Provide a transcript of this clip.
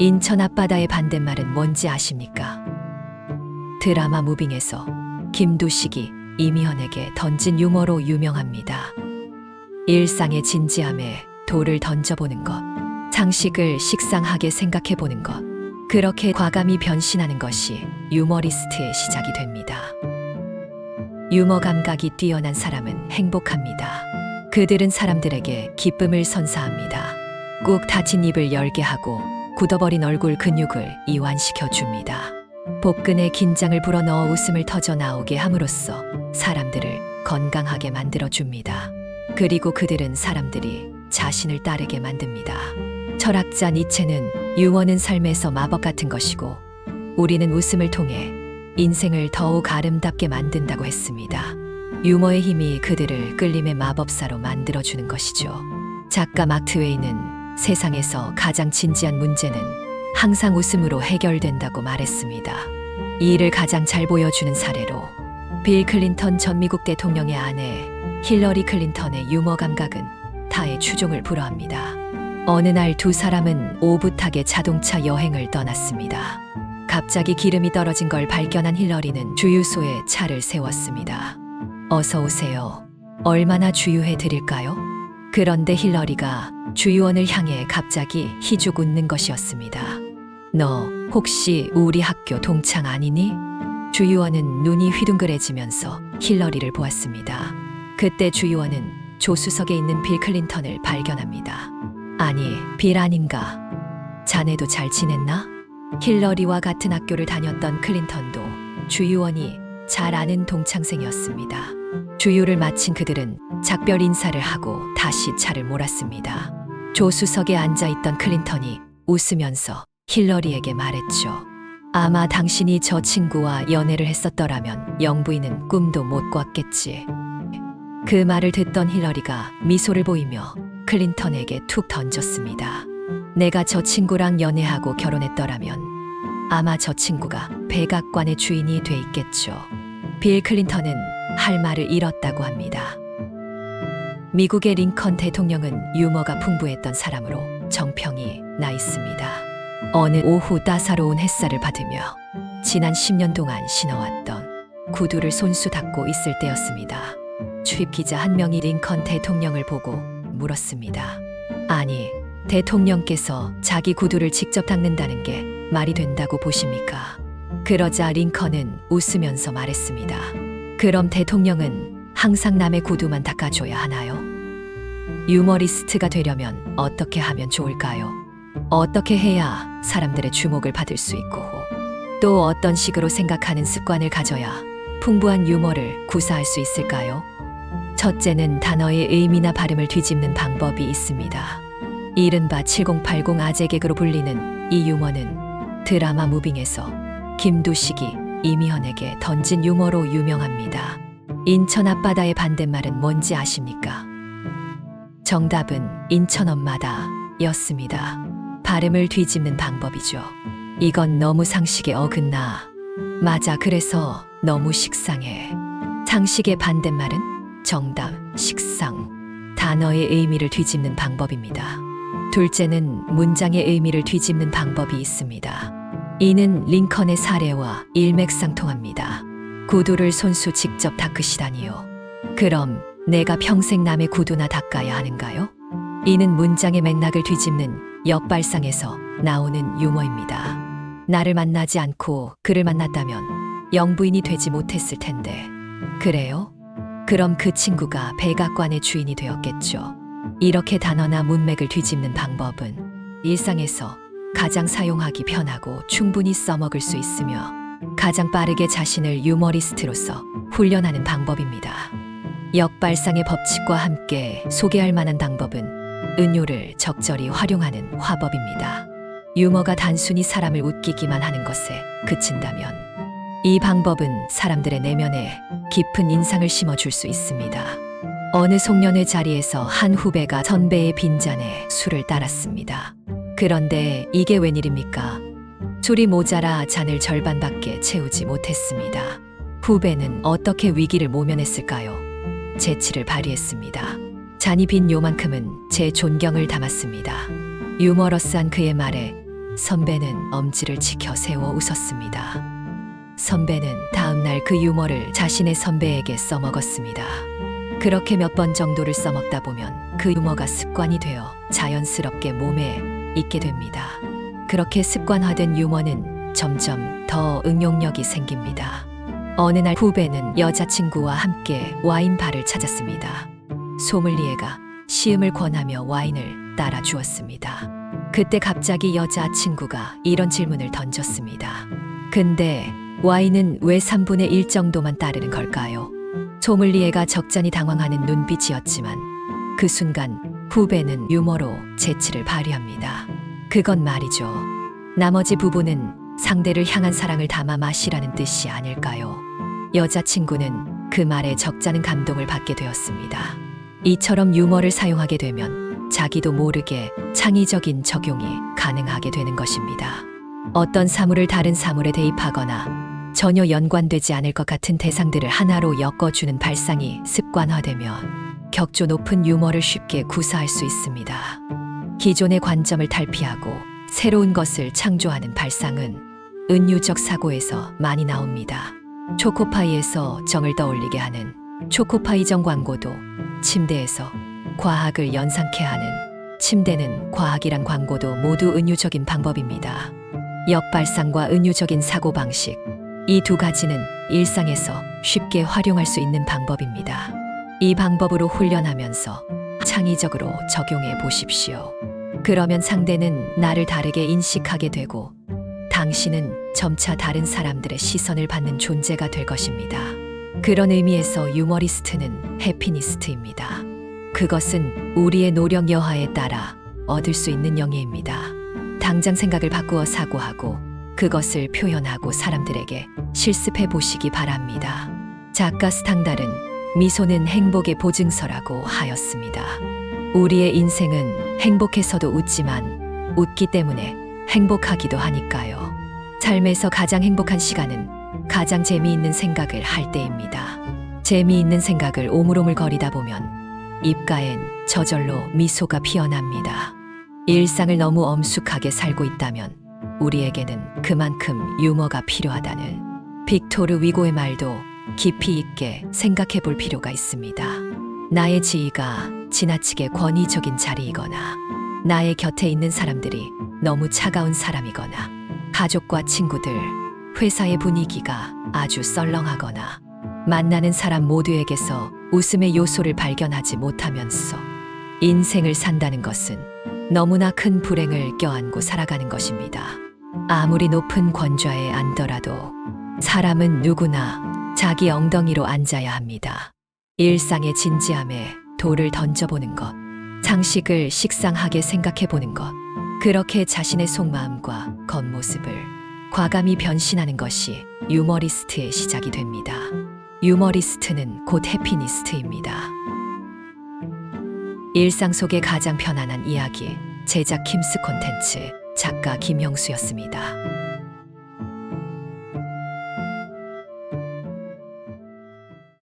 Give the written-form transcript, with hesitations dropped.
인천 앞바다의 반대말은 뭔지 아십니까? 드라마 무빙에서 김두식이 이미현에게 던진 유머로 유명합니다. 일상의 진지함에 돌을 던져보는 것, 상식을 식상하게 생각해보는 것, 그렇게 과감히 변신하는 것이 유머리스트의 시작이 됩니다. 유머 감각이 뛰어난 사람은 행복합니다. 그들은 사람들에게 기쁨을 선사합니다. 꾹 닫힌 입을 열게 하고 굳어버린 얼굴 근육을 이완시켜 줍니다. 복근에 긴장을 불어넣어 웃음을 터져 나오게 함으로써 사람들을 건강하게 만들어 줍니다. 그리고 그들은 사람들이 자신을 따르게 만듭니다. 철학자 니체는 유머는 삶에서 마법 같은 것이고 우리는 웃음을 통해 인생을 더욱 아름답게 만든다고 했습니다. 유머의 힘이 그들을 끌림의 마법사로 만들어주는 것이죠. 작가 마크 웨인은 세상에서 가장 진지한 문제는 항상 웃음으로 해결된다고 말했습니다. 이 일을 가장 잘 보여주는 사례로 빌 클린턴 전 미국 대통령의 아내 힐러리 클린턴의 유머 감각은 타의 추종을 불허합니다. 어느 날 두 사람은 오붓하게 자동차 여행을 떠났습니다. 갑자기 기름이 떨어진 걸 발견한 힐러리는 주유소에 차를 세웠습니다. 어서 오세요. 얼마나 주유해 드릴까요? 그런데 힐러리가 주유원을 향해 갑자기 희죽 웃는 것이었습니다. 너 혹시 우리 학교 동창 아니니? 주유원은 눈이 휘둥그레지면서 힐러리를 보았습니다. 그때 주유원은 조수석에 있는 빌 클린턴을 발견합니다. 아니, 빌 아닌가? 자네도 잘 지냈나? 힐러리와 같은 학교를 다녔던 클린턴도 주유원이 잘 아는 동창생이었습니다. 주유를 마친 그들은 작별 인사를 하고 다시 차를 몰았습니다. 조수석에 앉아있던 클린턴이 웃으면서 힐러리에게 말했죠. 아마 당신이 저 친구와 연애를 했었더라면 영부인은 꿈도 못 꿨겠지. 그 말을 듣던 힐러리가 미소를 보이며 클린턴에게 툭 던졌습니다. 내가 저 친구랑 연애하고 결혼했더라면 아마 저 친구가 백악관의 주인이 돼 있겠죠. 빌 클린턴은 할 말을 잃었다고 합니다. 미국의 링컨 대통령은 유머가 풍부했던 사람으로 정평이 나 있습니다. 어느 오후 따사로운 햇살을 받으며 지난 10년 동안 신어왔던 구두를 손수 닦고 있을 때였습니다. 출입 기자 한 명이 링컨 대통령을 보고 물었습니다. 아니, 대통령께서 자기 구두를 직접 닦는다는 게 말이 된다고 보십니까? 그러자 링컨은 웃으면서 말했습니다. 그럼 대통령은 항상 남의 구두만 닦아줘야 하나요? 유머리스트가 되려면 어떻게 하면 좋을까요? 어떻게 해야 사람들의 주목을 받을 수 있고 또 어떤 식으로 생각하는 습관을 가져야 풍부한 유머를 구사할 수 있을까요? 첫째는 단어의 의미나 발음을 뒤집는 방법이 있습니다. 이른바 7080 아재 개그로 불리는 이 유머는 드라마 무빙에서 김두식이 이미현에게 던진 유머로 유명합니다. 인천 앞바다의 반대말은 뭔지 아십니까? 정답은 인천 엄마다 였습니다. 발음을 뒤집는 방법이죠. 이건 너무 상식에 어긋나. 맞아, 그래서 너무 식상해. 상식의 반대말은 정답, 식상. 단어의 의미를 뒤집는 방법입니다. 둘째는 문장의 의미를 뒤집는 방법이 있습니다. 이는 링컨의 사례와 일맥상통합니다. 구두를 손수 직접 닦으시다니요. 그럼 내가 평생 남의 구두나 닦아야 하는가요? 이는 문장의 맥락을 뒤집는 역발상에서 나오는 유머입니다. 나를 만나지 않고 그를 만났다면 영부인이 되지 못했을 텐데. 그래요? 그럼 그 친구가 백악관의 주인이 되었겠죠. 이렇게 단어나 문맥을 뒤집는 방법은 일상에서 가장 사용하기 편하고 충분히 써먹을 수 있으며 가장 빠르게 자신을 유머리스트로서 훈련하는 방법입니다. 역발상의 법칙과 함께 소개할 만한 방법은 은유를 적절히 활용하는 화법입니다. 유머가 단순히 사람을 웃기기만 하는 것에 그친다면 이 방법은 사람들의 내면에 깊은 인상을 심어줄 수 있습니다. 어느 송년회 자리에서 한 후배가 선배의 빈잔에 술을 따랐습니다. 그런데 이게 웬일입니까? 술이 모자라 잔을 절반밖에 채우지 못했습니다. 후배는 어떻게 위기를 모면했을까요? 재치를 발휘했습니다. 잔이 빈 요만큼은 제 존경을 담았습니다. 유머러스한 그의 말에 선배는 엄지를 치켜 세워 웃었습니다. 선배는 다음날 그 유머를 자신의 선배에게 써먹었습니다. 그렇게 몇 번 정도를 써먹다 보면 그 유머가 습관이 되어 자연스럽게 몸에 있게 됩니다. 그렇게 습관화된 유머는 점점 더 응용력이 생깁니다. 어느 날 후배는 여자친구와 함께 와인바를 찾았습니다. 소믈리에가 시음을 권하며 와인을 따라 주었습니다. 그때 갑자기 여자친구가 이런 질문을 던졌습니다. 근데 와인은 왜 3분의 1 정도만 따르는 걸까요? 소믈리에가 적잖이 당황하는 눈빛이었지만 그 순간 후배는 유머로 재치를 발휘합니다. 그건 말이죠. 나머지 부분은 상대를 향한 사랑을 담아 마시라는 뜻이 아닐까요? 여자친구는 그 말에 적잖은 감동을 받게 되었습니다. 이처럼 유머를 사용하게 되면 자기도 모르게 창의적인 적용이 가능하게 되는 것입니다. 어떤 사물을 다른 사물에 대입하거나 전혀 연관되지 않을 것 같은 대상들을 하나로 엮어주는 발상이 습관화되면 격조 높은 유머를 쉽게 구사할 수 있습니다. 기존의 관점을 탈피하고 새로운 것을 창조하는 발상은 은유적 사고에서 많이 나옵니다. 초코파이에서 정을 떠올리게 하는 초코파이정 광고도 침대에서 과학을 연상케 하는 침대는 과학이란 광고도 모두 은유적인 방법입니다. 역발상과 은유적인 사고방식, 이 두 가지는 일상에서 쉽게 활용할 수 있는 방법입니다. 이 방법으로 훈련하면서 창의적으로 적용해 보십시오. 그러면 상대는 나를 다르게 인식하게 되고 당신은 점차 다른 사람들의 시선을 받는 존재가 될 것입니다. 그런 의미에서 유머리스트는 해피니스트입니다. 그것은 우리의 노력 여하에 따라 얻을 수 있는 영예입니다. 당장 생각을 바꾸어 사고하고 그것을 표현하고 사람들에게 실습해 보시기 바랍니다. 작가 스탕달은 미소는 행복의 보증서라고 하였습니다. 우리의 인생은 행복해서도 웃지만 웃기 때문에 행복하기도 하니까요. 삶에서 가장 행복한 시간은 가장 재미있는 생각을 할 때입니다. 재미있는 생각을 오물오물거리다 보면 입가엔 저절로 미소가 피어납니다. 일상을 너무 엄숙하게 살고 있다면 우리에게는 그만큼 유머가 필요하다는 빅토르 위고의 말도 깊이 있게 생각해 볼 필요가 있습니다. 나의 지위가 지나치게 권위적인 자리이거나 나의 곁에 있는 사람들이 너무 차가운 사람이거나 가족과 친구들, 회사의 분위기가 아주 썰렁하거나 만나는 사람 모두에게서 웃음의 요소를 발견하지 못하면서 인생을 산다는 것은 너무나 큰 불행을 껴안고 살아가는 것입니다. 아무리 높은 권좌에 앉더라도 사람은 누구나 자기 엉덩이로 앉아야 합니다. 일상의 진지함에 돌을 던져보는 것, 상식을 식상하게 생각해보는 것, 그렇게 자신의 속마음과 겉모습을 과감히 변신하는 것이 유머리스트의 시작이 됩니다. 유머리스트는 곧 해피니스트입니다. 일상 속의 가장 편안한 이야기, 제작 킴스 콘텐츠, 작가 김형수였습니다.